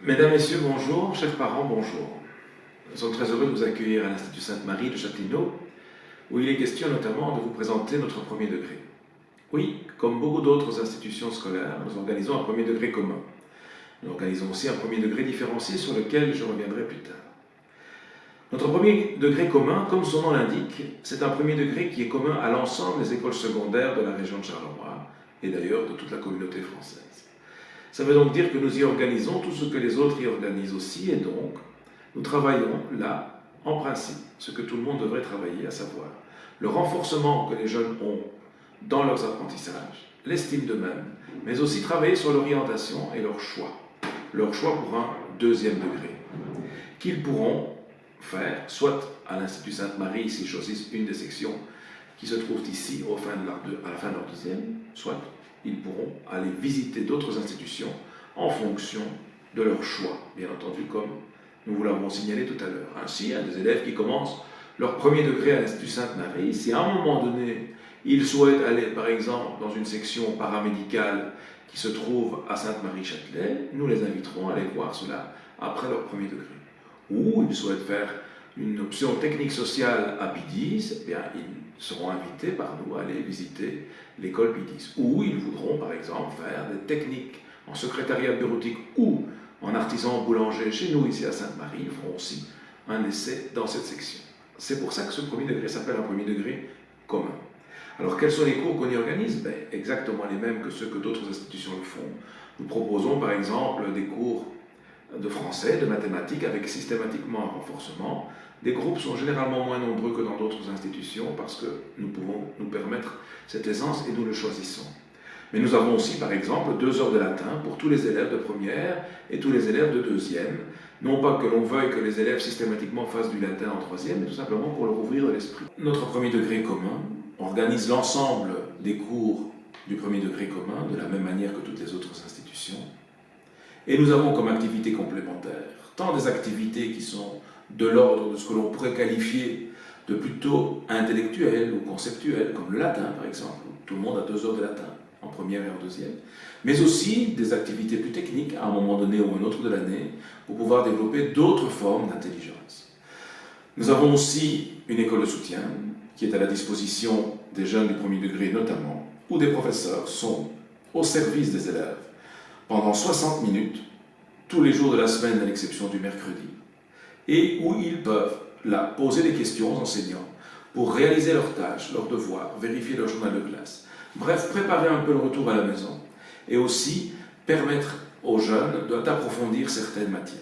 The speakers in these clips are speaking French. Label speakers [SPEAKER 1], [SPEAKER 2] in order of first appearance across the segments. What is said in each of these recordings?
[SPEAKER 1] Mesdames, Messieurs, bonjour. Chers parents, bonjour. Nous sommes très heureux de vous accueillir à l'Institut Sainte-Marie de Châtelineau, où il est question notamment de vous présenter notre premier degré. Oui, comme beaucoup d'autres institutions scolaires, nous organisons un premier degré commun. Nous organisons aussi un premier degré différencié sur lequel je reviendrai plus tard. Notre premier degré commun, comme son nom l'indique, c'est un premier degré qui est commun à l'ensemble des écoles secondaires de la région de Charleroi et d'ailleurs de toute la communauté française. Ça veut donc dire que nous y organisons tout ce que les autres y organisent aussi, et donc nous travaillons là, en principe, ce que tout le monde devrait travailler, à savoir le renforcement que les jeunes ont dans leurs apprentissages, l'estime d'eux-mêmes, mais aussi travailler sur l'orientation et leur choix pour un deuxième degré, qu'ils pourront faire, soit à l'Institut Sainte-Marie, s'ils choisissent une des sections qui se trouvent ici à la fin de leur deuxième, soit ils pourront aller visiter d'autres institutions en fonction de leur choix, bien entendu, comme nous vous l'avons signalé tout à l'heure. Ainsi, des élèves qui commencent leur premier degré à l'Institut Sainte-Marie, si à un moment donné, ils souhaitent aller, par exemple, dans une section paramédicale qui se trouve à Sainte-Marie-Châtelet, nous les inviterons à aller voir cela après leur premier degré. Ou ils souhaitent faire une option technique sociale à Pidis, eh bien, ils seront invités par nous à aller visiter l'école Pidis. Ou ils voudront, par exemple, faire des techniques en secrétariat bureautique ou en artisan boulanger chez nous, ici à Sainte-Marie. Ils feront aussi un essai dans cette section. C'est pour ça que ce premier degré s'appelle un premier degré commun. Alors, quels sont les cours qu'on y organise? Exactement les mêmes que ceux que d'autres institutions le font. Nous proposons, par exemple, des cours de français, de mathématiques, avec systématiquement un renforcement. Les groupes sont généralement moins nombreux que dans d'autres institutions parce que nous pouvons nous permettre cette aisance et nous le choisissons. Mais nous avons aussi, par exemple, 2 heures de latin pour tous les élèves de première et tous les élèves de deuxième. Non pas que l'on veuille que les élèves systématiquement fassent du latin en troisième, mais tout simplement pour leur ouvrir de l'esprit. Notre premier degré commun organise l'ensemble des cours du premier degré commun de la même manière que toutes les autres institutions. Et nous avons comme activités complémentaires tant des activités qui sont de l'ordre de ce que l'on pourrait qualifier de plutôt intellectuelles ou conceptuelles, comme le latin par exemple. Tout le monde a 2 heures de latin en première et en deuxième, mais aussi des activités plus techniques à un moment donné ou un autre de l'année pour pouvoir développer d'autres formes d'intelligence. Nous avons aussi une école de soutien qui est à la disposition des jeunes du premier degré notamment, où des professeurs sont au service des élèves pendant 60 minutes, tous les jours de la semaine à l'exception du mercredi, et où ils peuvent là poser des questions aux enseignants pour réaliser leurs tâches, leurs devoirs, vérifier leur journal de classe, bref, préparer un peu le retour à la maison, et aussi permettre aux jeunes d'approfondir certaines matières.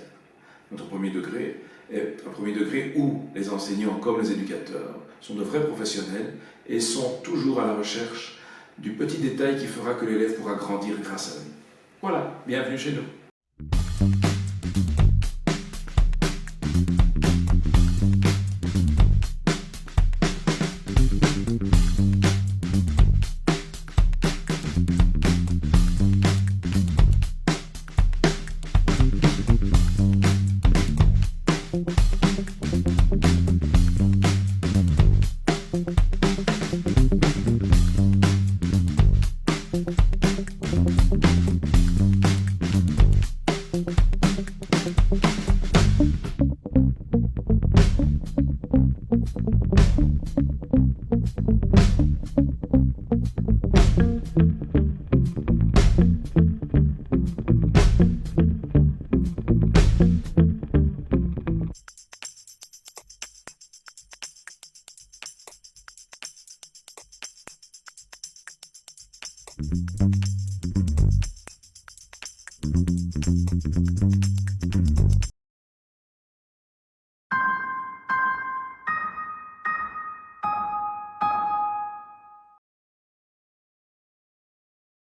[SPEAKER 1] Notre premier degré est un premier degré où les enseignants comme les éducateurs sont de vrais professionnels et sont toujours à la recherche du petit détail qui fera que l'élève pourra grandir grâce à lui. Voilà, bienvenue chez nous.